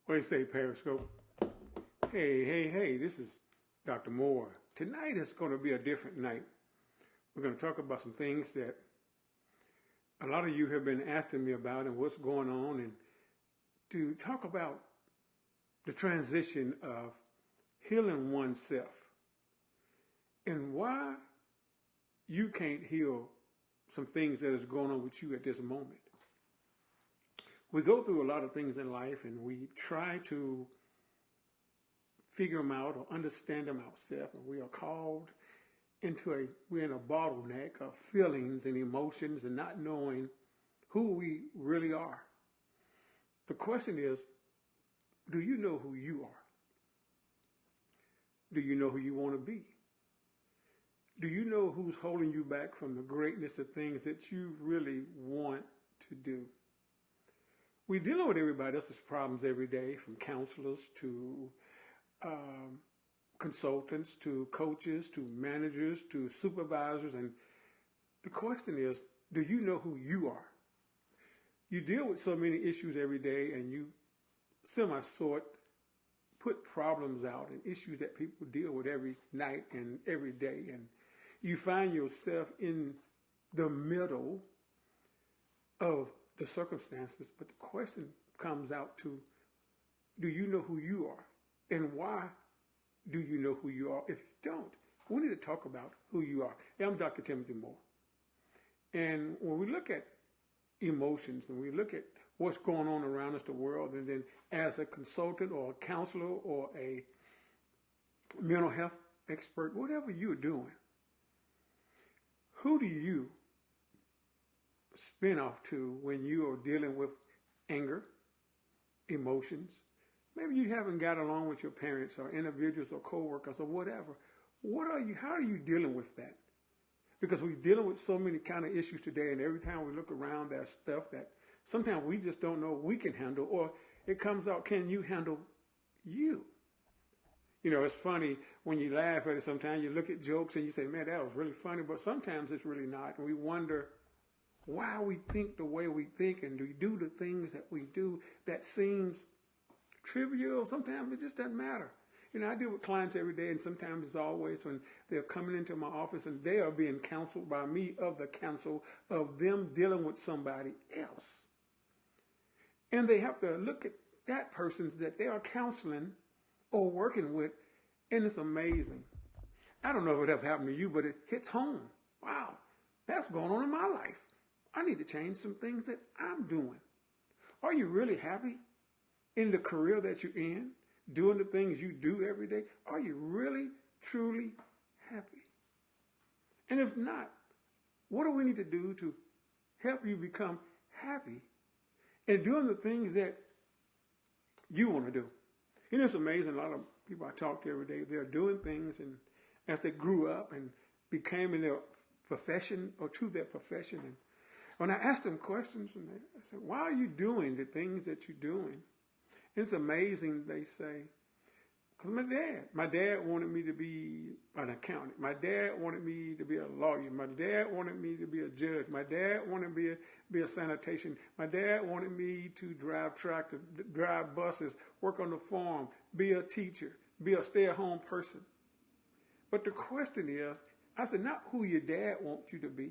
What do you say, Periscope? Hey, this is Dr. Moore. Tonight is going to be a different night. We're going to talk about some things that a lot of you have been asking me about and what's going on, and to talk about the transition of healing oneself and why you can't heal some things that is going on with you at this moment. We go through a lot of things in life and we try to figure them out or understand them ourselves, and we are called we're in a bottleneck of feelings and emotions and not knowing who we really are. The question is, do you know who you are? Do you know who you want to be? Do you know who's holding you back from the greatness of things that you really want to do? We're dealing with everybody else's problems every day, from counselors to consultants to coaches to managers to supervisors. And the question is, do you know who you are? You deal with so many issues every day, and you semi-sort put problems out and issues that people deal with every night and every day. And you find yourself in the middle of the circumstances. But the question comes out to, do you know who you are? And why do you know who you are? If you don't, we need to talk about who you are. Yeah, I'm Dr. Timothy Moore. And when we look at emotions, when we look at what's going on around us, the world, and then as a consultant or a counselor or a mental health expert, whatever you're doing, who do you spin off to when you are dealing with anger, emotions? Maybe you haven't got along with your parents or individuals or coworkers or whatever. How are you dealing with that? Because we're dealing with so many kind of issues today, and every time we look around, there's stuff that sometimes we just don't know we can handle, or it comes out, can you handle you? You know, it's funny when you laugh at it. Sometimes you look at jokes and you say, man, that was really funny, but sometimes it's really not. And we wonder why we think the way we think, and we do the things that we do that seems trivial. Sometimes it just doesn't matter. You know, I deal with clients every day, and sometimes it's always when they're coming into my office and they are being counseled by me of the counsel of them dealing with somebody else. And they have to look at that person that they are counseling or working with, and it's amazing. I don't know if it ever happened to you, but it hits home. Wow, that's going on in my life. I need to change some things that I'm doing. Are you really happy in the career that you're in, doing the things you do every day? Are you really, truly happy? And if not, what do we need to do to help you become happy and doing the things that you want to do? You know, it's amazing. A lot of people I talk to every day, they're doing things, and as they grew up and became in their profession or to their profession. And when I asked them questions, and I said, why are you doing the things that you're doing? It's amazing, they say, because my dad wanted me to be an accountant. My dad wanted me to be a lawyer. My dad wanted me to be a judge. My dad wanted me to be a sanitation. My dad wanted me to drive tractors, drive buses, work on the farm, be a teacher, be a stay-at-home person. But the question is, I said, not who your dad wants you to be,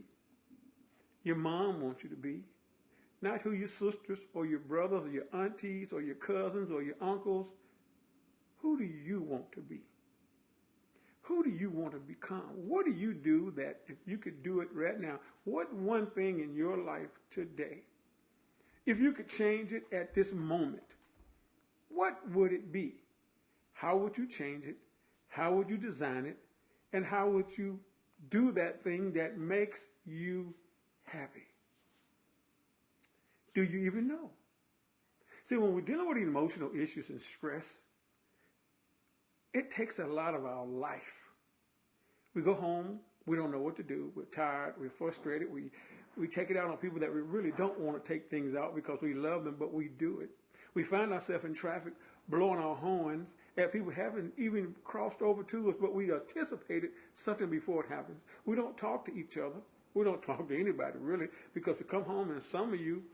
your mom wants you to be, not who your sisters or your brothers or your aunties or your cousins or your uncles. Who do you want to be? Who do you want to become? What do you do that, if you could do it right now, what one thing in your life today, if you could change it at this moment, what would it be? How would you change it? How would you design it? And how would you do that thing that makes you happy? Do you even know? See, when we're dealing with emotional issues and stress, it takes a lot of our life. We go home, we don't know what to do, we're tired, we're frustrated, we take it out on people that we really don't want to take things out because we love them, but we do it. We find ourselves in traffic blowing our horns at people who haven't even crossed over to us, but we anticipated something before it happens. We don't talk to each other. We don't talk to anybody, really, because we come home and some of you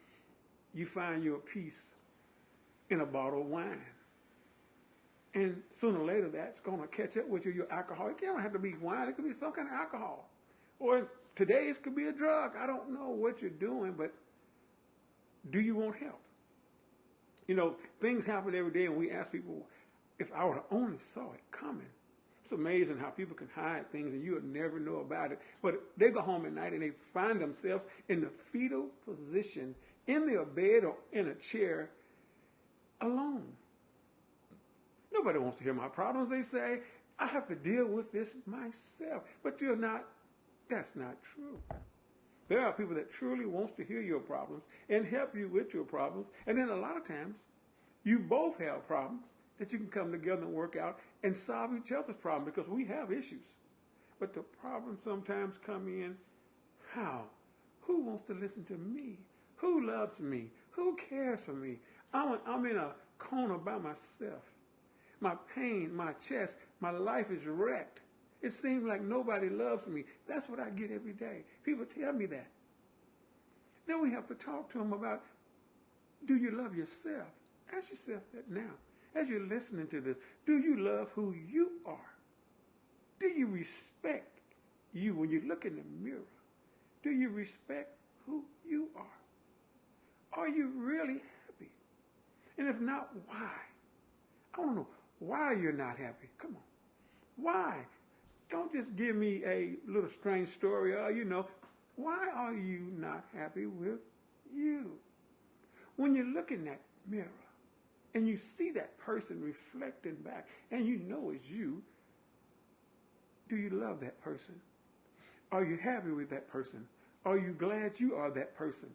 find your peace in a bottle of wine. And sooner or later, that's going to catch up with you. Your alcohol. It don't have to be wine. It could be some kind of alcohol. Or today, it could be a drug. I don't know what you're doing, but do you want help? You know, things happen every day, and we ask people, if I would have only saw it coming. It's amazing how people can hide things, and you would never know about it. But they go home at night, and they find themselves in the fetal position, in their bed or in a chair, alone. Nobody wants to hear my problems. They say, I have to deal with this myself. But that's not true. There are people that truly wants to hear your problems and help you with your problems. And then a lot of times, you both have problems that you can come together and work out and solve each other's problems, because we have issues. But the problems sometimes come in, how? Who wants to listen to me? Who loves me? Who cares for me? I'm in a corner by myself. My pain, my chest, my life is wrecked. It seems like nobody loves me. That's what I get every day. People tell me that. Then we have to talk to them about, do you love yourself? Ask yourself that now. As you're listening to this, do you love who you are? Do you respect you when you look in the mirror? Do you respect who you are? Are you really happy? And if not, why? I want to know why you're not happy. Come on. Why? Don't just give me a little strange story. Why are you not happy with you? When you look in that mirror and you see that person reflecting back and you know it's you, do you love that person? Are you happy with that person? Are you glad you are that person?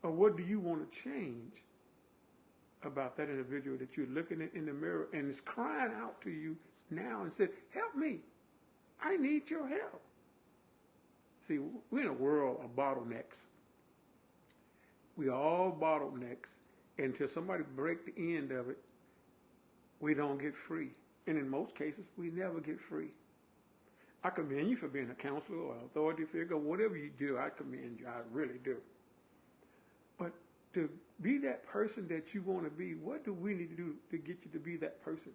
Or what do you want to change about that individual that you're looking at in the mirror and is crying out to you now and said, help me. I need your help. See, we're in a world of bottlenecks. We are all bottlenecks. Until somebody break the end of it, we don't get free. And in most cases, we never get free. I commend you for being a counselor or authority figure, whatever you do, I commend you. I really do. But to be that person that you want to be, what do we need to do to get you to be that person?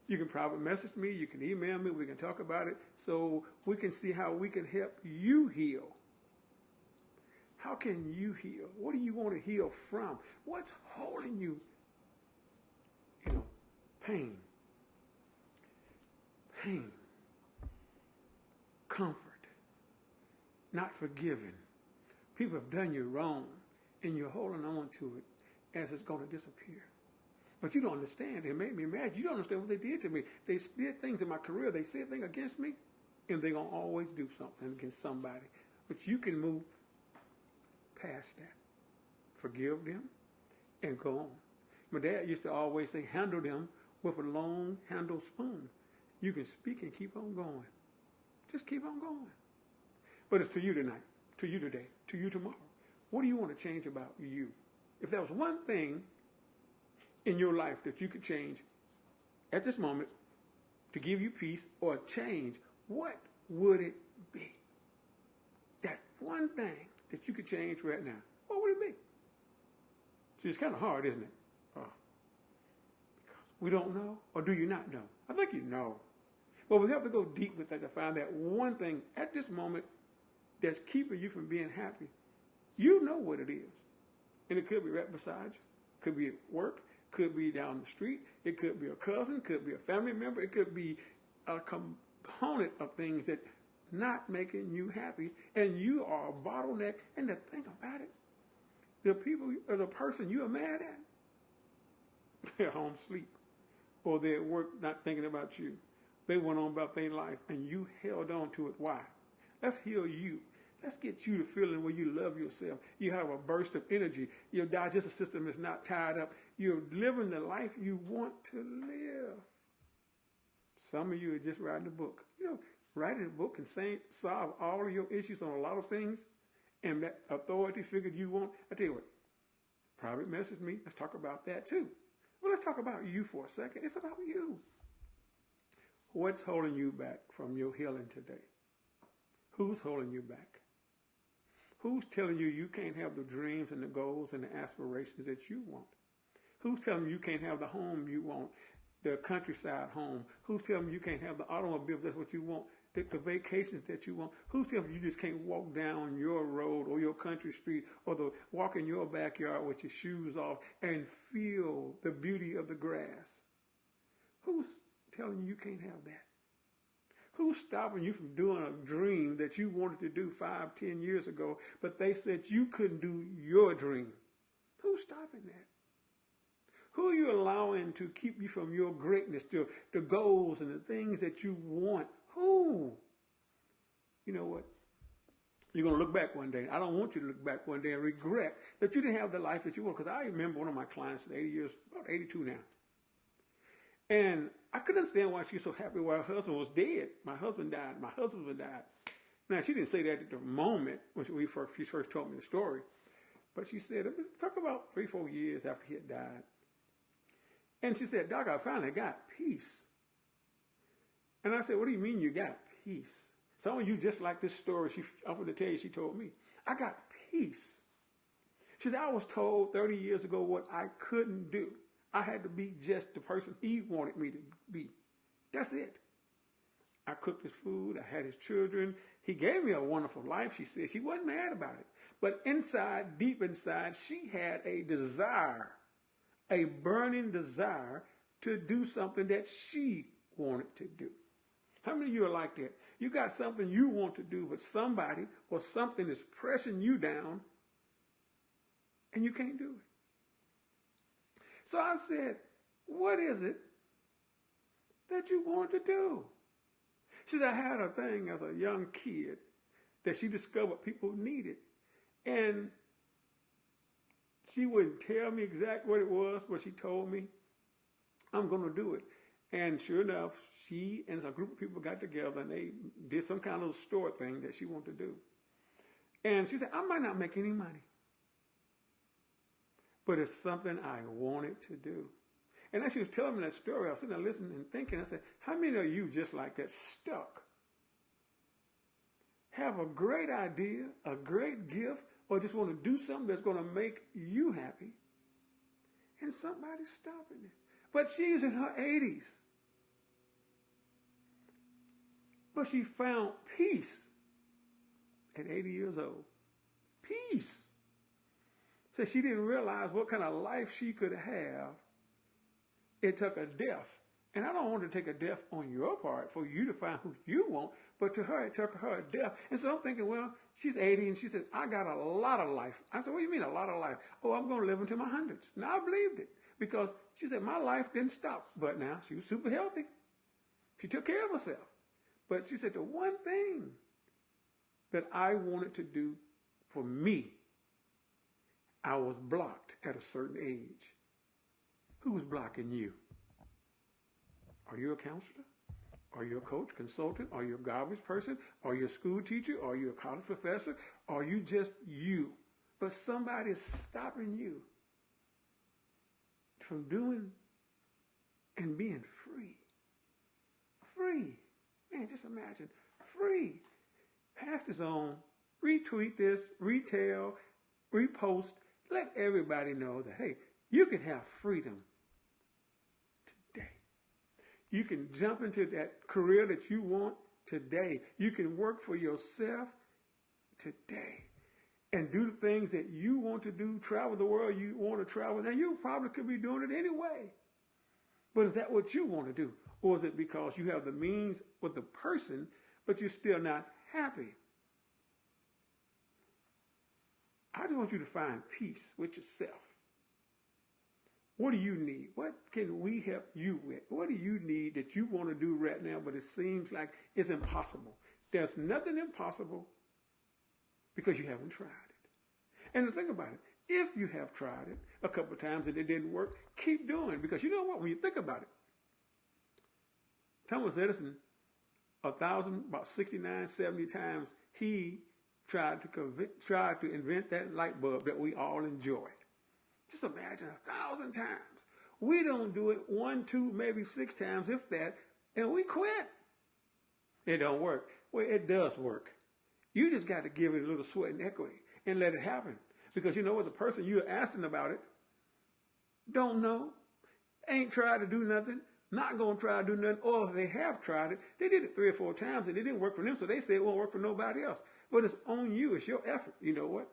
You can private message me, you can email me, we can talk about it so we can see how we can help you heal. How can you heal? What do you want to heal from? What's holding you? Pain. Pain. Comfort. Not forgiving. People have done you wrong, and you're holding on to it as it's going to disappear. But you don't understand. They made me mad. You don't understand what they did to me. They did things in my career. They said things against me, and they're going to always do something against somebody. But you can move past that. Forgive them and go on. My dad used to always say, handle them with a long handled spoon. You can speak and keep on going. Just keep on going. But it's to you tonight, to you today, to you tomorrow. What do you want to change about you? If there was one thing in your life that you could change at this moment to give you peace or change, what would it be? That one thing that you could change right now, what would it be? See, it's kind of hard, isn't it? Because we don't know, or do you not know? I think you know. But we have to go deep with that to find that one thing at this moment that's keeping you from being happy. You know what it is. And it could be right beside you. Could be at work. Could be down the street. It could be a cousin. Could be a family member. It could be a component of things that not making you happy, and you are a bottleneck. And the thing about it, the people or the person you are mad at, they're home asleep, or they're at work not thinking about you. They went on about their life, and you held on to it. Why? Let's heal you. Let's get you to feeling where you love yourself. You have a burst of energy. Your digestive system is not tied up. You're living the life you want to live. Some of you are just writing a book. Writing a book can solve all of your issues on a lot of things. And that authority figure you want, I tell you what, private message me. Let's talk about that too. Well, let's talk about you for a second. It's about you. What's holding you back from your healing today? Who's holding you back? Who's telling you you can't have the dreams and the goals and the aspirations that you want? Who's telling you you can't have the home you want, the countryside home? Who's telling you you can't have the automobile that's what you want, the vacations that you want? Who's telling you just can't walk down your road or your country street or walk in your backyard with your shoes off and feel the beauty of the grass? Who's telling you you can't have that? Who's stopping you from doing a dream that you wanted to do 5, 10 years ago, but they said you couldn't do your dream? Who's stopping that? Who are you allowing to keep you from your greatness, the goals and the things that you want? Who? You know what? You're going to look back one day. I don't want you to look back one day and regret that you didn't have the life that you want. Because I remember one of my clients, 80 years, about 82 now. And I couldn't understand why she was so happy while her husband was dead. My husband died. My husband died. Now, she didn't say that at the moment when she first told me the story. But she said, it was talk about 3, 4 years after he had died. And she said, Doc, I finally got peace. And I said, what do you mean you got peace? Some of you just like this story she offered to tell you, she told me. I got peace. She said, I was told 30 years ago what I couldn't do. I had to be just the person he wanted me to be. That's it. I cooked his food. I had his children. He gave me a wonderful life, she said. She wasn't mad about it. But inside, deep inside, she had a desire, a burning desire to do something that she wanted to do. How many of you are like that? You got something you want to do, but somebody or something is pressing you down and you can't do it. So I said, what is it that you want to do? She said, I had a thing as a young kid that she discovered people needed. And she wouldn't tell me exactly what it was, but she told me, I'm going to do it. And sure enough, she and a group of people got together and they did some kind of store thing that she wanted to do. And she said, I might not make any money, but it's something I wanted to do. And as she was telling me that story, I was sitting there listening and thinking, I said, how many of you just like that stuck? Have a great idea, a great gift, or just want to do something that's going to make you happy, and somebody's stopping it. But she's in her 80s. But she found peace at 80 years old. Peace. So she didn't realize what kind of life she could have. It took a death. And I don't want to take a death on your part for you to find who you want, but to her, it took her a death. And so I'm thinking, well, she's 80 and she said, I got a lot of life. I said, what do you mean a lot of life? Oh, I'm going to live into my hundreds. Now I believed it because she said, my life didn't stop. But now she was super healthy. She took care of herself. But she said, the one thing that I wanted to do for me, I was blocked at a certain age. Who was blocking you? Are you a counselor? Are you a coach, consultant? Are you a garbage person? Are you a school teacher? Are you a college professor? Are you just you? But somebody is stopping you from doing and being free. Free. Man, just imagine. Free. Pass this on. Retweet this. Retell. Repost. Let everybody know that, hey, you can have freedom today. You can jump into that career that you want today. You can work for yourself today and do the things that you want to do, travel the world you want to travel. Now, you probably could be doing it anyway. But is that what you want to do? Or is it because you have the means with the person, but you're still not happy? I just want you to find peace with yourself. What do you need? What can we help you with? What do you need that you want to do right now, but it seems like it's impossible? There's nothing impossible because you haven't tried it. And the thing about it, if you have tried it a couple of times and it didn't work, keep doing it. Because you know what? When you think about it, Thomas Edison, about 69, 70 times, he tried to invent that light bulb that we all enjoy. Just imagine 1,000 times. We don't do it 1, 2, maybe 6 times, if that, and we quit. It don't work. Well, it does work. You just got to give it a little sweat and equity. and let it happen. Because you know what? The person you're asking about it don't know, ain't tried to do nothing, not going to try to do nothing, or if they have tried it, they did it 3 or 4 times and it didn't work for them, so they say it won't work for nobody else. But it's on you. It's your effort. You know what?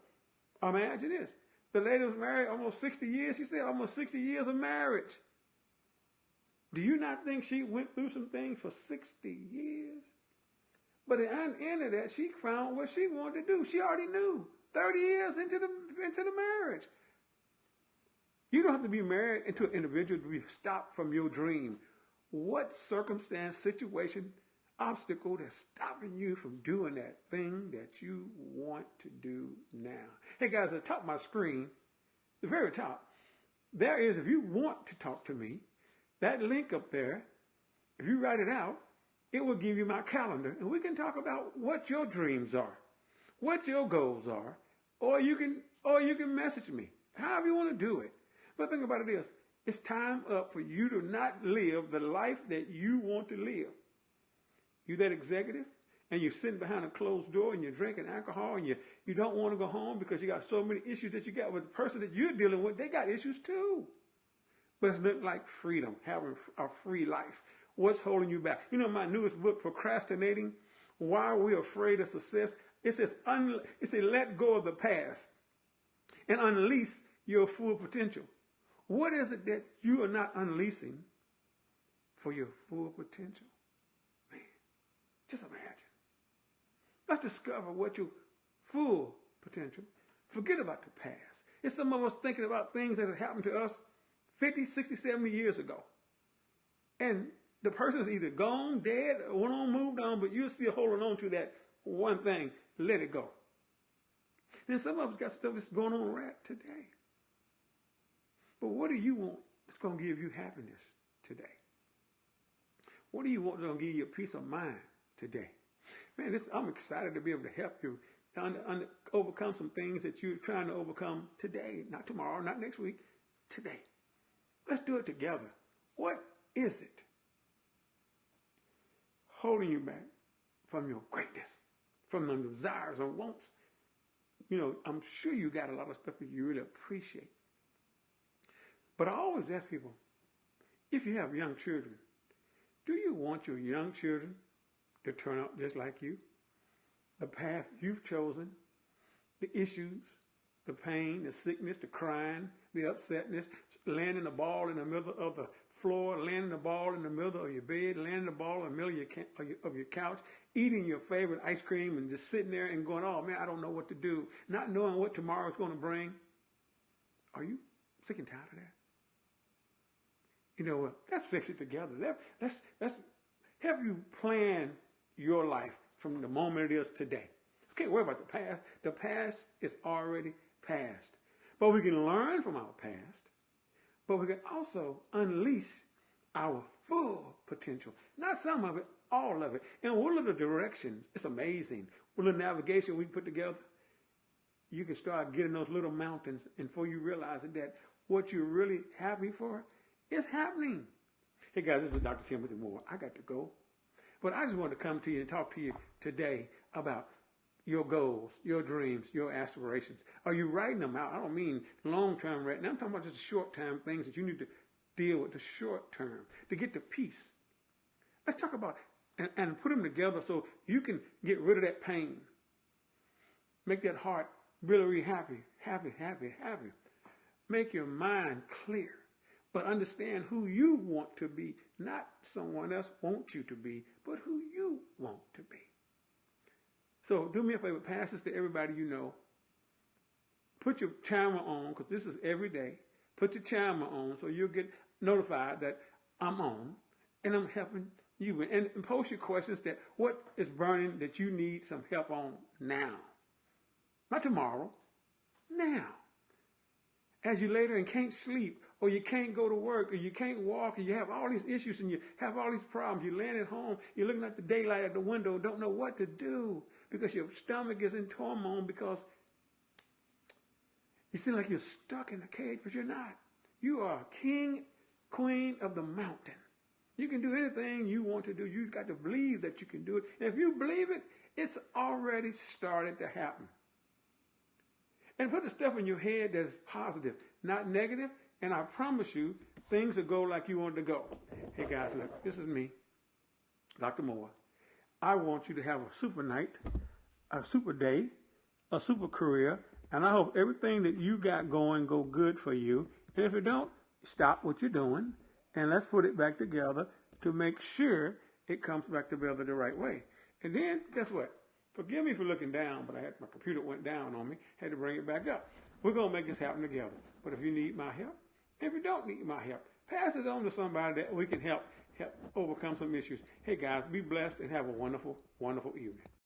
Imagine this. The lady was married almost 60 years. She said almost 60 years of marriage. Do you not think she went through some things for 60 years? But at the end of that, she found what she wanted to do. She already knew 30 years into the marriage. You don't have to be married into an individual to be stopped from your dream. What circumstance, situation, obstacle that's stopping you from doing that thing that you want to do now? Hey guys, at the top of my screen, the very top, there is, if you want to talk to me, that link up there, if you write it out, it will give you my calendar, and we can talk about what your dreams are, what your goals are, or you can message me, however you want to do it. But think about it is, it's time up for you to not live the life that you want to live. You that executive, and you're sitting behind a closed door, and you're drinking alcohol, and you don't want to go home because you got so many issues that you got with the person that you're dealing with. They got issues too. But it's not like freedom, having a free life. What's holding you back? You know, my newest book, Procrastinating, Why We're Afraid of Success, it says, let go of the past and unleash your full potential. What is it that you are not unleashing for your full potential? Man, just imagine. Let's discover what your full potential. Forget about the past. It's some of us thinking about things that have happened to us 50, 60, 70 years ago. And the person's either gone, dead, or went on, moved on, but you're still holding on to that one thing. Let it go. Then some of us got stuff that's going on right today. But what do you want that's going to give you happiness today? What do you want that's going to give you a peace of mind today? Man, I'm excited to be able to help you overcome some things that you're trying to overcome today, not tomorrow, not next week, today. Let's do it together. What is it holding you back from your greatness, from the desires and wants? You know, I'm sure you got a lot of stuff that you really appreciate. But I always ask people, if you have young children, do you want your young children to turn out just like you? The path you've chosen, the issues, the pain, the sickness, the crying, the upsetness, landing the ball in the middle of the floor, landing the ball in the middle of your bed, landing the ball in the middle of your couch, eating your favorite ice cream and just sitting there and going, oh man, I don't know what to do, not knowing what tomorrow is going to bring. Are you sick and tired of that? You know what? Let's fix it together. Let's help you plan your life from the moment it is today. Okay, worry about the past. The past is already past. But we can learn from our past, but we can also unleash our full potential. Not some of it, all of it. And one of the directions, it's amazing. With the navigation we put together, you can start getting those little mountains, and before you realize it, that what you're really happy for is happening. Hey guys, this is Dr. Timothy Moore. I got to go. But I just wanted to come to you and talk to you today about your goals, your dreams, your aspirations. Are you writing them out? I don't mean long-term right now. I'm talking about just short-term things that you need to deal with the short term to get to peace. Let's talk about and put them together so you can get rid of that pain. Make that heart really, really happy, happy, happy, happy. Make your mind clear. But understand who you want to be, not someone else wants you to be, but who you want to be. So do me a favor, pass this to everybody you know. Put your timer on, because this is every day. Put your timer on so you'll get notified that I'm on and I'm helping you. And post your questions that what is burning that you need some help on now. Not tomorrow, now. As you later and can't sleep, or you can't go to work, or you can't walk, and you have all these issues, and you have all these problems. You land at home, you're looking at the daylight at the window, don't know what to do, because your stomach is in turmoil, because you seem like you're stuck in a cage, but you're not. You are king, queen of the mountain. You can do anything you want to do. You've got to believe that you can do it. And if you believe it, it's already started to happen. And put the stuff in your head that's positive, not negative, and I promise you, things will go like you want to go. Hey guys, look, this is me, Dr. Moore. I want you to have a super night, a super day, a super career, and I hope everything that you got going go good for you. And if it don't, stop what you're doing, and let's put it back together to make sure it comes back together the right way. And then, guess what? Forgive me for looking down, but my computer went down on me. Had to bring it back up. We're going to make this happen together. But if you need my help, if you don't need my help, pass it on to somebody that we can help overcome some issues. Hey guys, be blessed and have a wonderful, wonderful evening.